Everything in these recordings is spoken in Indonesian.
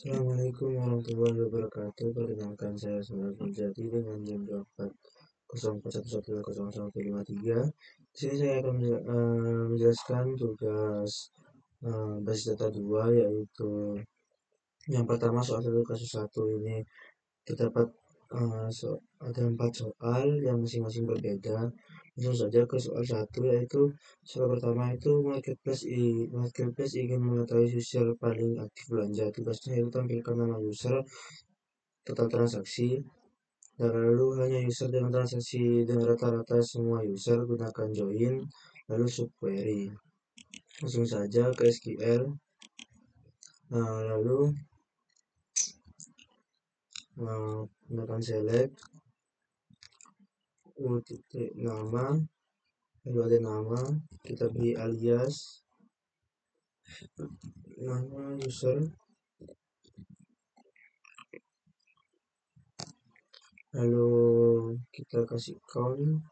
Assalamualaikum warahmatullahi wabarakatuh. Perkenalkan saya Samuel Nurjati dengan NIM 240411101153. Di sini saya akan menjelaskan tugas basis data 2, yaitu yang pertama soal 1 kasus 1 ini terdapat ada 4 soal yang masing-masing berbeda. Langsung saja ke soal 1, yaitu soal pertama itu marketplace ingin mengetahui user paling aktif belanja. Tugasnya itu tampilkan nama user, total transaksi, dan lalu hanya user dengan transaksi dengan rata-rata semua user, gunakan join lalu subquery. Langsung saja ke SQL. Lalu gunakan select nama, lalu ada nama, kita beri alias nama user, lalu kita kasih count,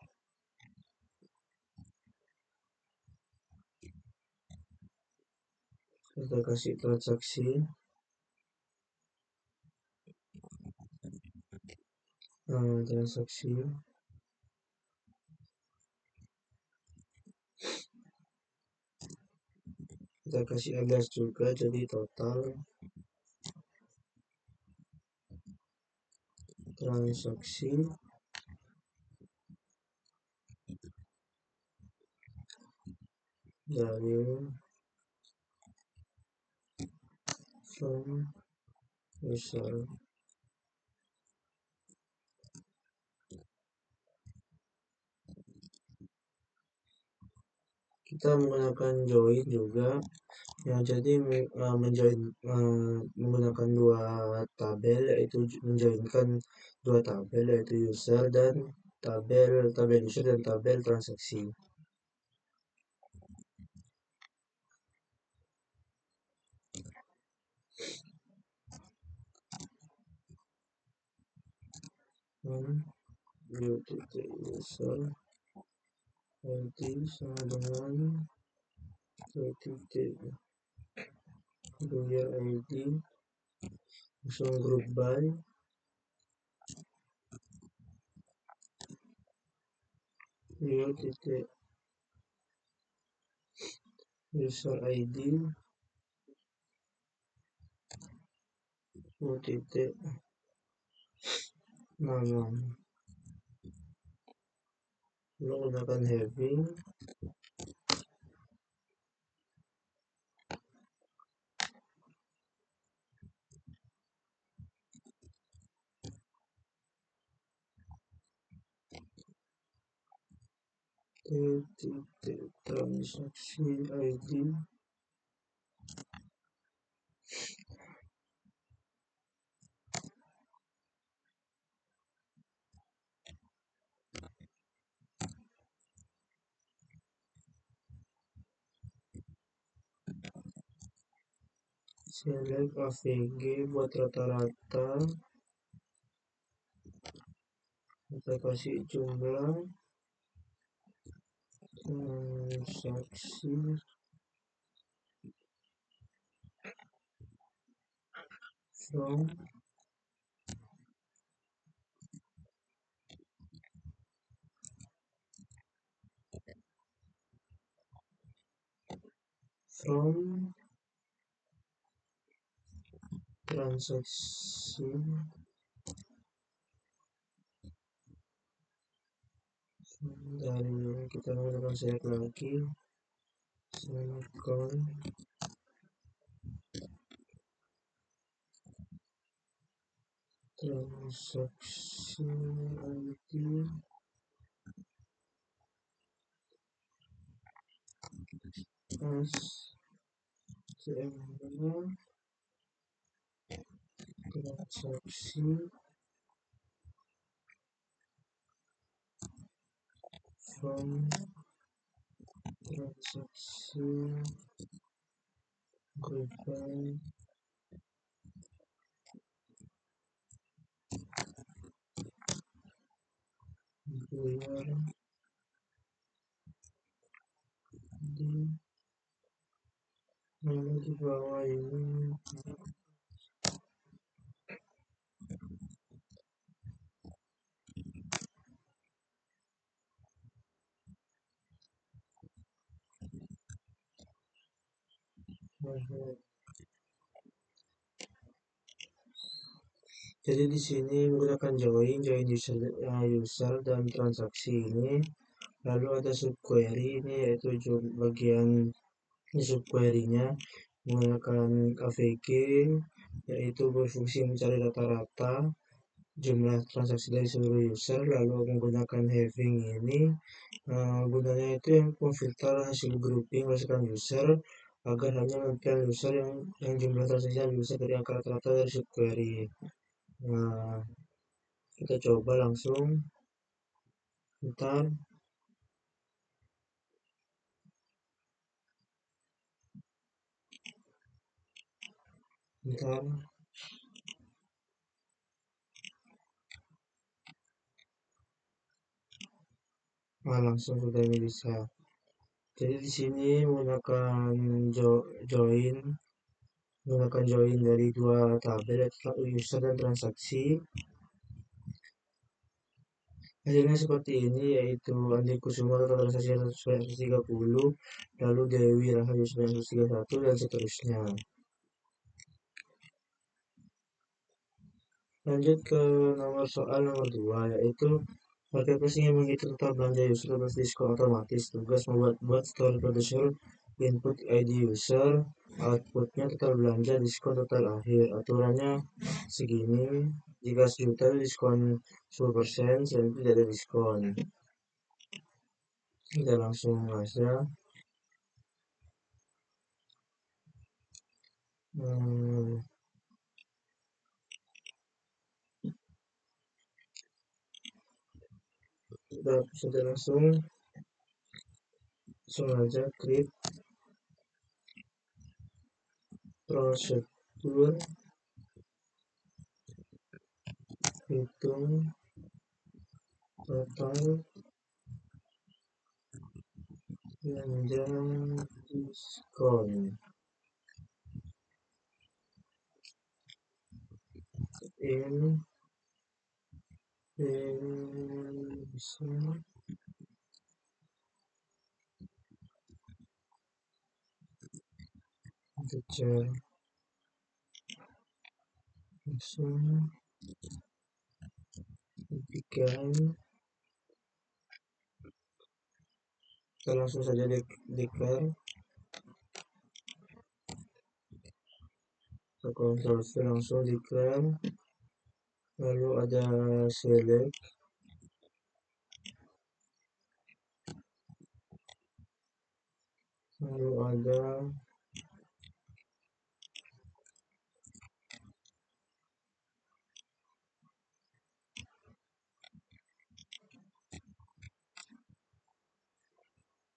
kita kasih transaksi, kita kasih alias juga, jadi total transaksi, dari from user. Kita menggunakan join juga, jadi menggunakan dua tabel, yaitu menjoinkan dua tabel, yaitu user dan tabel user dan tabel transaksi. User ID sama dengan buyer ID, langsung group by user ID nama, menggunakan having transaksi ID, select AVG buat rata-rata, kita kasih jumlah transaksi from transaksi dari, kita menggunakan select lagi, semicolon, transaksi ID as CMR transaksi from transaksi group by buyer di, lalu di bawah ini Mhm. Jadi di sini menggunakan join user dan transaksi ini, lalu ada subquery ini yaitu bagian subquery-nya menggunakan AVG yaitu berfungsi mencari rata-rata jumlah transaksi dari seluruh user, lalu menggunakan having ini gunanya itu yang memfilter hasil grouping berdasarkan user agar hanya menemukan user yang jumlah transaksinya lebih besar dari angka rata-rata dari subquery. Nah, kita coba langsung. Bentar, bentar. Nah, langsung sudah ini bisa. Jadi di sini join, menggunakan join dari dua tabel yaitu user dan transaksi. Hasilnya seperti ini yaitu Andi Kusuma total transaksi 130, lalu Dewi Rahayu 131 dan seterusnya. Lanjut ke soal nomor 2 yaitu marketplace ingin menghitung total belanja user atas diskon otomatis. Tugas membuat store producer input ID user, outputnya total belanja diskon total akhir. Aturannya segini, jika sejuta diskon 10%, selain itu tidak ada diskon. Kita langsung aja. Hmm, sudah langsung aja klik prosedur hitung total belanja diskon ini bisa dicek langsung diklik. Kita langsung saja declare ke konsorsi, langsung declare, lalu ada select, lalu ada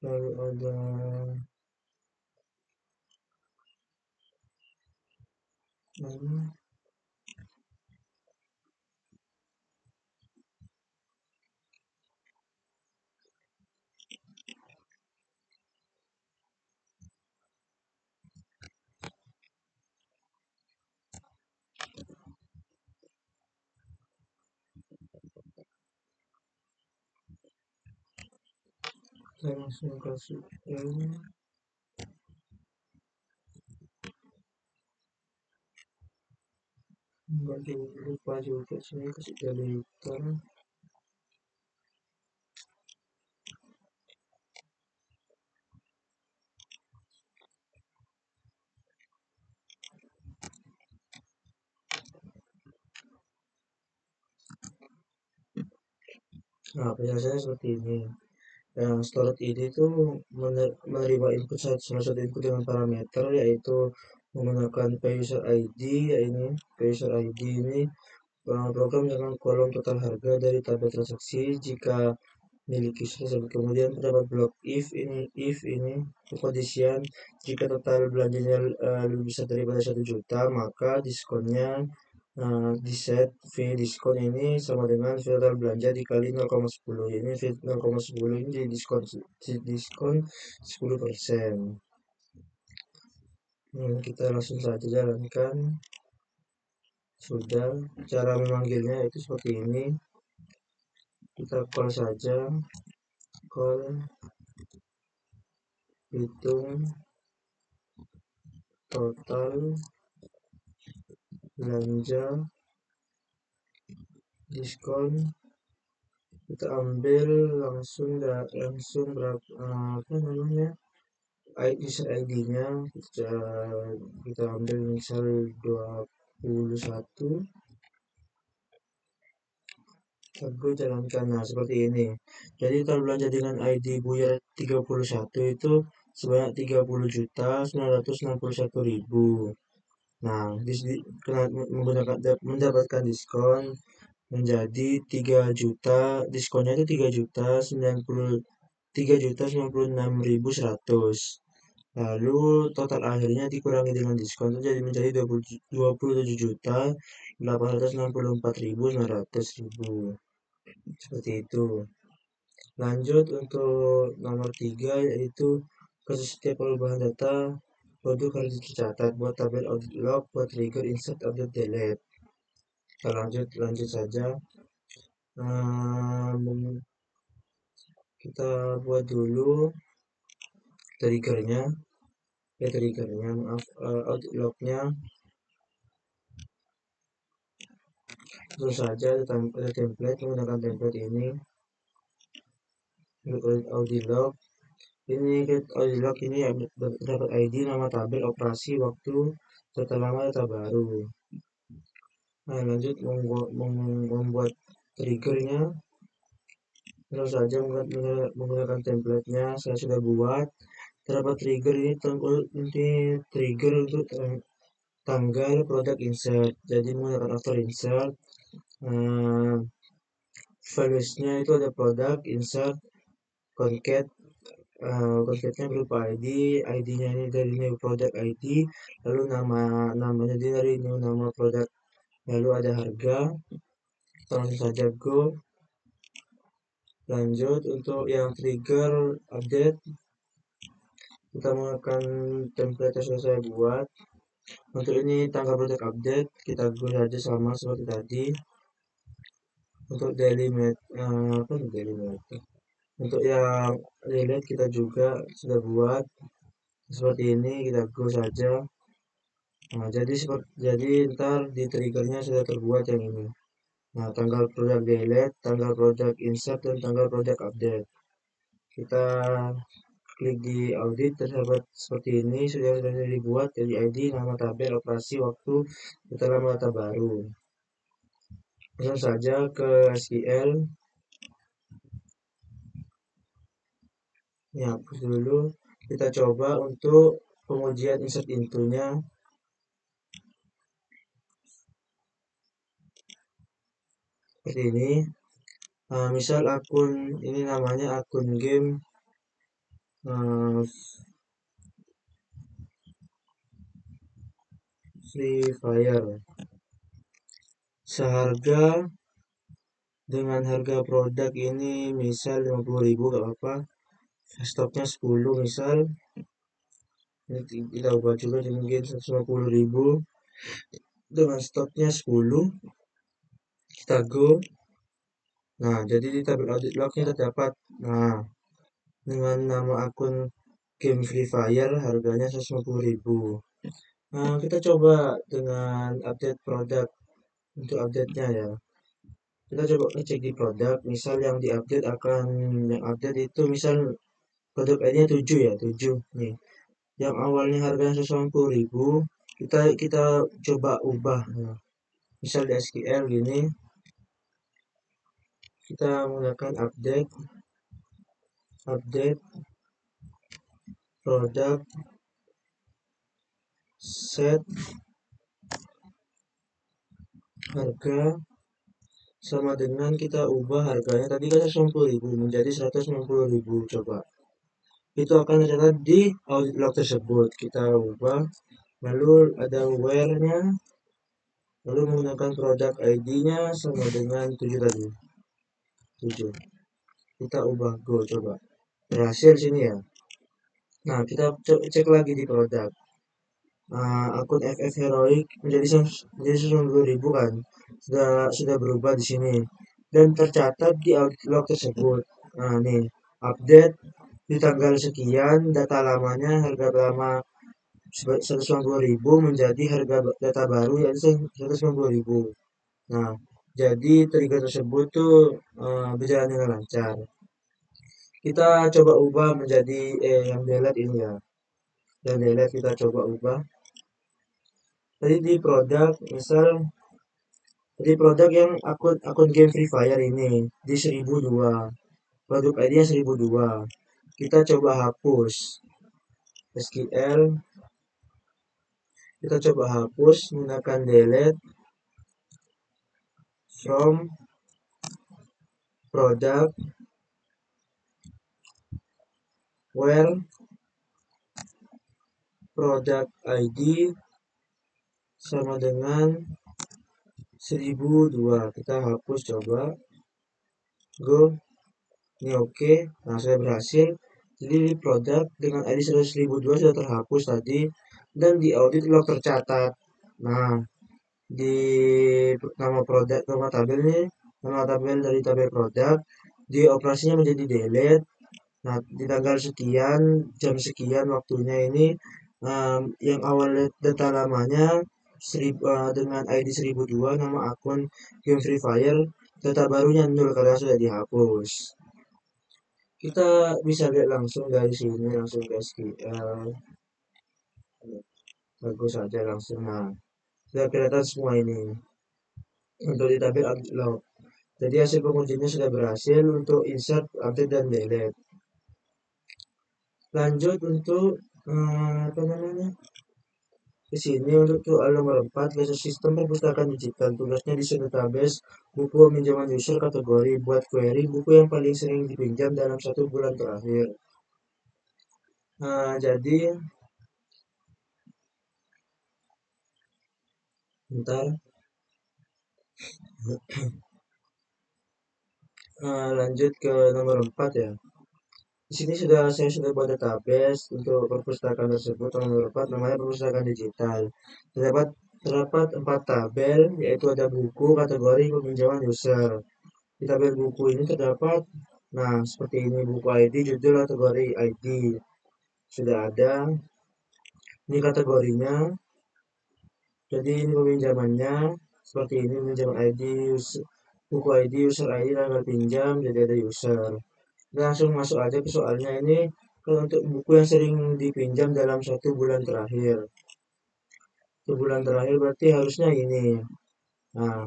lalu ada lalu kita langsung kasih ini. Enggak lupa juga sini kasih delete. Nah, penjelasannya seperti ini. Yang storage ID itu menerima input salah satu input dengan parameter yaitu menggunakan user ID. Ya ini user ID ini program dengan kolom total harga dari tabel transaksi jika milik user tersebut. Kemudian terdapat blok if ini kondisian jika total belanjanya lebih besar daripada 1 juta, maka diskonnya di set V diskon ini sama dengan V total belanja dikali 0,10. Ini V 0,10 ini diskon 10%. Kita langsung saja jalankan. Sudah, cara memanggilnya itu seperti ini. Kita call saja, call hitung total belanja diskon, kita ambil langsung berapa apa namanya user ID-nya, kita ambil misal 21, aku jalankan. Nah, seperti ini. Jadi kalau belanja dengan ID Buyer 31 itu sebanyak 30.961.000. Nah, mendapatkan diskon menjadi 3 juta, diskonnya itu 3.093.096.100. Lalu total akhirnya dikurangi dengan diskon itu jadi menjadi 27.864.900 seperti itu. Lanjut untuk nomor 3 yaitu kasus setiap perubahan data produk harus dicatat buat tabel audit log, buat trigger insert update delete. Kita lanjut saja. Kita buat dulu triggernya, audit lognya. Terus saja ada template, menggunakan template ini untuk audit log. Ini audit log ini dapat ID, nama tabel, operasi, waktu, serta nama data baru. Nah, lanjut membuat triggernya. Terus saja menggunakan template-nya saya sudah buat. Terdapat trigger ini trigger untuk tanggal produk insert. Jadi menggunakan after insert. Values-nya itu ada produk insert concat. Concat-nya berupa ID, ID-nya ini dari new product ID, lalu namanya dari new nama produk, lalu ada harga. Kita langsung saja go. Lanjut untuk yang trigger update, kita menggunakan template yang sudah saya buat. Untuk ini tanggal produk update, kita go saja sama seperti tadi. Untuk daily matter, untuk yang relate kita juga sudah buat seperti ini, kita go saja. Nah, jadi ntar di triggernya sudah terbuat yang ini. Nah, tanggal produk delete, tanggal produk insert, dan tanggal produk update. Kita klik di audit, terdapat seperti ini, sudah dibuat. Jadi ID, nama tabel, operasi, waktu, kita nama data baru. Langsung saja ke SQL. Ya, hapus dulu. Kita coba untuk pengujian insert into-nya. Seperti ini. Nah, misal akun ini namanya akun game Free Fire. Seharga dengan harga produk ini misal 50.000 gak apa-apa. Stoknya 10 misal. Ini kita ubah juga mungkin 150.000 dengan stoknya 10. Kita go. Nah, jadi di tabel audit lognya terdapat. Nah, dengan nama akun game Free Fire harganya 150.000. Nah, kita coba dengan update produk. Untuk update-nya ya, kita coba ngecek di produk. Misal yang update itu misal produk ID-nya 7 ya, 7 nih. Yang awalnya harganya 150.000, kita coba ubah. Nah, misal di SQL gini, kita menggunakan update produk set harga sama dengan kita ubah harganya tadi kan 150.000 menjadi 190.000. Coba itu akan tercatat di audit log tersebut. Kita ubah, lalu ada where-nya, lalu menggunakan produk ID-nya sama dengan 7 tadi, 7. Kita ubah go, coba berhasil sini ya. Nah, kita cek lagi di produk. Akun FF Heroic menjadi 190.000 kan, sudah berubah di sini dan tercatat di audit log tersebut. Nah, nih update di tanggal sekian, data lamanya harga lama 190.000 menjadi harga data baru yaitu 190.000. Nah, jadi trigger tersebut tuh berjalan dengan lancar. Kita coba ubah menjadi yang delete ini ya. Yang delete kita coba ubah. Tadi di produk, misal tadi produk yang akun game Free Fire ini di 1002. Produk ID-nya 1002. Kita coba hapus. SQL, kita coba hapus menggunakan delete from product where product ID sama dengan 1002. Kita hapus coba. Go. Ini oke. Nah, sudah berhasil. Jadi produk dengan ID 100.002 sudah terhapus tadi dan di audit log tercatat. Nah, di nama produk, nama tabel dari tabel produk, di operasinya menjadi delete. Nah, di tanggal sekian, jam sekian waktunya ini, yang awal data lamanya dengan ID 1002 nama akun game Free Fire, data barunya 0 karena sudah dihapus. Kita bisa lihat langsung dari sini, langsung ke SQL. Bagus saja langsung. Nah, sudah kelihatan semua ini. Untuk di tabel update log. Jadi hasil pengujiannya sudah berhasil untuk insert, update, dan delete. Lanjut untuk apa namanya? Di sini untuk soal nomor 4, laser sistem perpustakaan digital. Tugasnya di database buku peminjaman user kategori buat query buku yang paling sering dipinjam dalam 1 bulan terakhir. Nah, jadi bentar. Lanjut ke nomor 4 ya. Di sini saya sudah buat database untuk perpustakaan tersebut. Nomor 4 namanya perpustakaan digital. Terdapat 4 tabel, yaitu ada buku, kategori, peminjaman user. Di tabel buku ini terdapat, nah seperti ini buku ID, judul, kategori ID. Sudah ada. Ini kategorinya. Jadi ini peminjamannya. Seperti ini peminjaman ID, buku ID, user ID, tanggal pinjam, jadi ada user. Langsung masuk aja ke soalnya ini. Kalau untuk buku yang sering dipinjam dalam 1 bulan terakhir. 1 bulan terakhir berarti harusnya ini. Nah,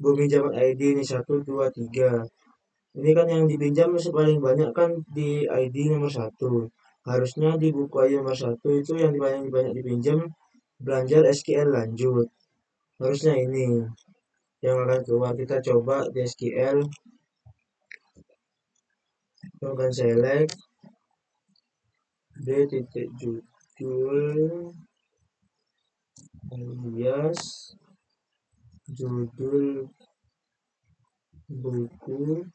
peminjaman ID ini 1, 2, 3. Ini kan yang dipinjam paling banyak kan di ID nomor 1. Harusnya di buku ID nomor 1 itu yang paling banyak dipinjam belajar SQL lanjut. Harusnya ini yang akan keluar. Kita coba di SQL. Kita akan select D titik judul alias judul buku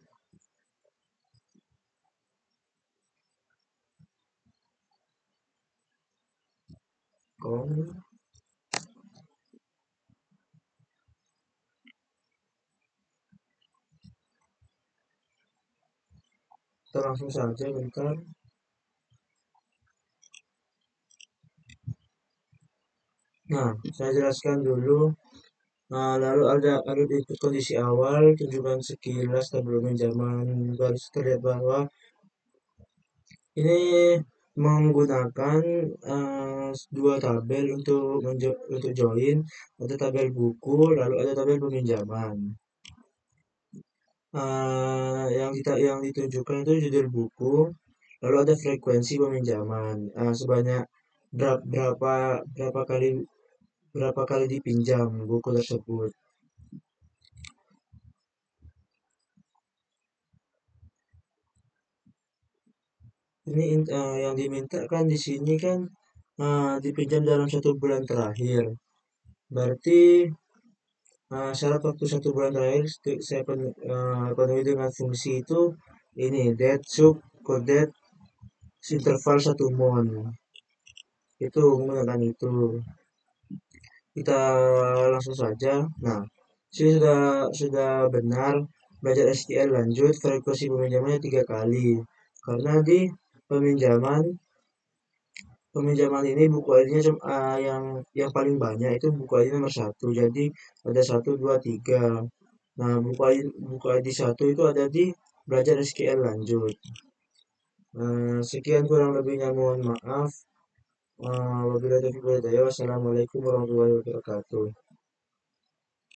kom. Kita langsung saja bentar. Nah, saya jelaskan dulu. Nah, lalu ada input kondisi awal, tunjukkan sekilas tabel pinjaman, garis terlihat bahwa ini menggunakan 2 tabel untuk join. Ada tabel buku, lalu ada tabel peminjaman. Yang ditunjukkan itu judul buku, lalu ada frekuensi peminjaman. Sebanyak berapa berapa kali dipinjam buku tersebut. Ini yang diminta kan di sini kan dipinjam dalam 1 bulan terakhir. Berarti syarat waktu 1 bulan terakhir saya penuhi dengan fungsi itu ini date sub coded interval 1 mon. Itu menggunakan itu. Kita langsung saja. Nah, sini sudah benar belajar SQL lanjut, frekuensi peminjamannya 3 kali. Karena di peminjaman peminjaman ini buku ID-nya yang paling banyak itu buku ID nomor satu. Jadi ada satu, dua, tiga. Nah, buku ID satu itu ada di belajar SQL lanjut. Sekian kurang lebihnya mohon maaf. Wabillahi taufiq wal hidayah. Wassalamualaikum warahmatullahi wabarakatuh.